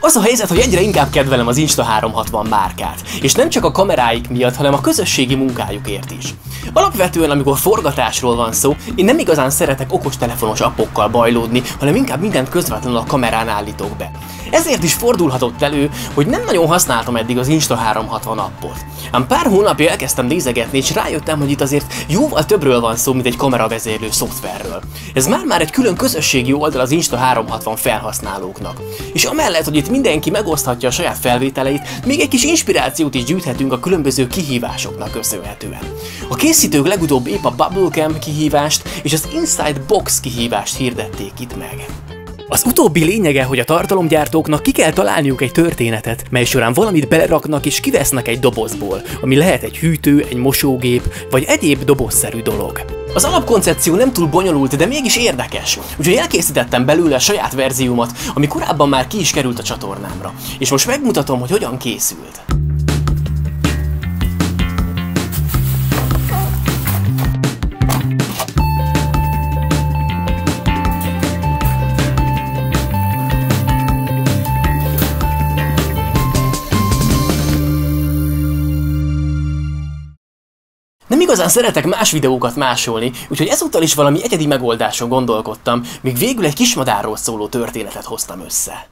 Az a helyzet, hogy egyre inkább kedvelem az Insta360 márkát, és nem csak a kameráik miatt, hanem a közösségi munkájukért is. Alapvetően, amikor forgatásról van szó, én nem igazán szeretek okostelefonos appokkal bajlódni, hanem inkább mindent közvetlenül a kamerán állítok be. Ezért is fordulhatott elő, hogy nem nagyon használtam eddig az Insta360 appot. Ám pár hónapja elkezdtem nézegetni, és rájöttem, hogy itt azért jóval többről van szó, mint egy kameravezérlő szoftverről. Ez már egy külön közösségi oldal az Insta360 felhasználóknak. És amellett, hogy itt mindenki megoszthatja a saját felvételeit, még egy kis inspirációt is gyűjthetünk a különböző kihívásoknak köszönhetően. A készítők legutóbb épp a Bubblecam kihívást és az Inside Box kihívást hirdették itt meg. Az utóbbi lényege, hogy a tartalomgyártóknak ki kell találniuk egy történetet, mely során valamit beleraknak és kivesznek egy dobozból, ami lehet egy hűtő, egy mosógép, vagy egyéb dobozszerű dolog. Az alapkoncepció nem túl bonyolult, de mégis érdekes, úgyhogy elkészítettem belőle a saját verziómat, ami korábban már ki is került a csatornámra, és most megmutatom, hogy hogyan készült. Nem igazán szeretek más videókat másolni, úgyhogy ezúttal is valami egyedi megoldáson gondolkodtam, míg végül egy kismadárról szóló történetet hoztam össze.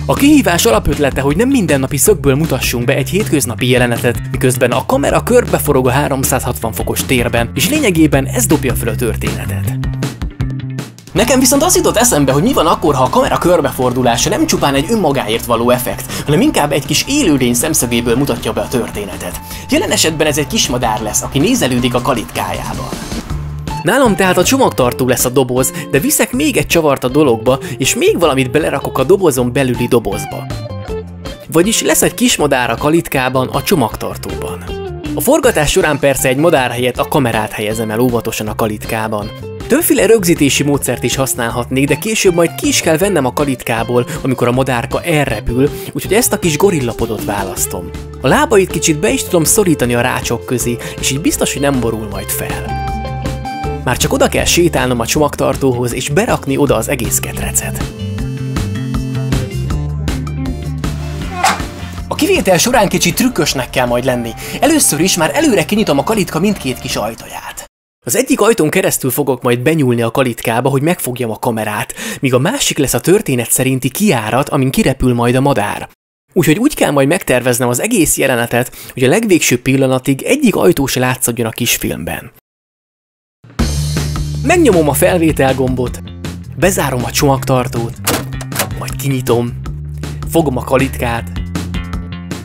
A kihívás alapötlete, hogy nem mindennapi szögből mutassunk be egy hétköznapi jelenetet, miközben a kamera körbeforog a 360 fokos térben, és lényegében ez dobja fel a történetet. Nekem viszont az jutott eszembe, hogy mi van akkor, ha a kamera körbefordulása nem csupán egy önmagáért való effekt, hanem inkább egy kis élőlény szemszögéből mutatja be a történetet. Jelen esetben ez egy kismadár lesz, aki nézelődik a kalitkájában. Nálam tehát a csomagtartó lesz a doboz, de viszek még egy csavart a dologba, és még valamit belerakok a dobozon belüli dobozba. Vagyis lesz egy kismadár a kalitkában, a csomagtartóban. A forgatás során persze egy madár helyett a kamerát helyezem el óvatosan a kalitkában. Többféle rögzítési módszert is használhatnék, de később majd ki is kell vennem a kalitkából, amikor a madárka elrepül, úgyhogy ezt a kis gorillapodot választom. A lábait kicsit be is tudom szorítani a rácsok közé, és így biztos, hogy nem borul majd fel. Már csak oda kell sétálnom a csomagtartóhoz, és berakni oda az egész ketrecet. A kivétel során kicsit trükkösnek kell majd lenni. Először is már előre kinyitom a kalitka mindkét kis ajtaját. Az egyik ajtón keresztül fogok majd benyúlni a kalitkába, hogy megfogjam a kamerát, míg a másik lesz a történet szerinti kijárat, amin kirepül majd a madár. Úgyhogy úgy kell majd megterveznem az egész jelenetet, hogy a legvégső pillanatig egyik ajtó se látszódjon a kisfilmben. Megnyomom a felvétel gombot, bezárom a csomagtartót, majd kinyitom, fogom a kalitkát,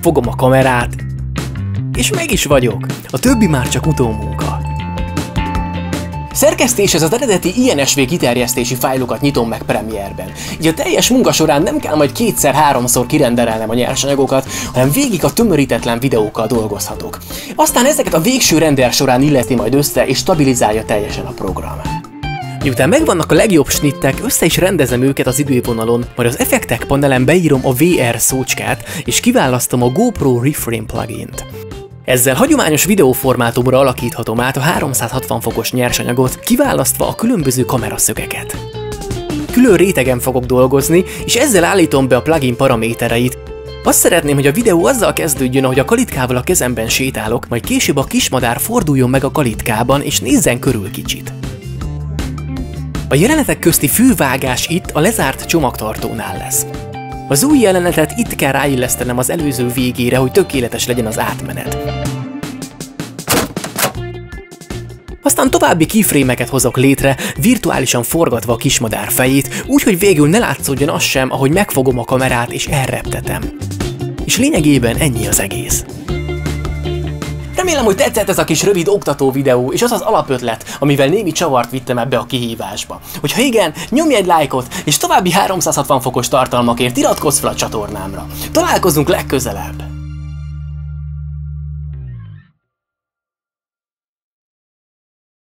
fogom a kamerát, és meg is vagyok. A többi már csak utómunka. Szerkesztéshez az eredeti INSV kiterjesztési fájlokat nyitom meg Premiere-ben. Így a teljes munka során nem kell majd kétszer-háromszor kirenderelnem a nyersanyagokat, hanem végig a tömörítetlen videókkal dolgozhatok. Aztán ezeket a végső render során illeti majd össze és stabilizálja teljesen a program. Miután megvannak a legjobb snittek, össze is rendezem őket az idővonalon, majd az effektek panelen beírom a VR szócskát, és kiválasztom a GoPro Reframe plugint. Ezzel hagyományos videóformátumra alakíthatom át a 360 fokos nyersanyagot, kiválasztva a különböző kameraszögeket. Külön rétegen fogok dolgozni, és ezzel állítom be a plugin paramétereit. Azt szeretném, hogy a videó azzal kezdődjön, ahogy a kalitkával a kezemben sétálok, majd később a kismadár forduljon meg a kalitkában, és nézzen körül kicsit. A jelenetek közti fővágás itt a lezárt csomagtartónál lesz. Az új jelenetet itt kell ráillesztenem az előző végére, hogy tökéletes legyen az átmenet. Aztán további keyframe-eket hozok létre, virtuálisan forgatva a kismadár fejét, úgyhogy végül ne látszódjon az sem, ahogy megfogom a kamerát és elreptetem. És lényegében ennyi az egész. Remélem, hogy tetszett ez a kis rövid oktató videó, és az az alapötlet, amivel némi csavart vittem ebbe a kihívásba. Hogyha igen, nyomj egy lájkot, és további 360 fokos tartalmakért iratkozz fel a csatornámra. Találkozunk legközelebb!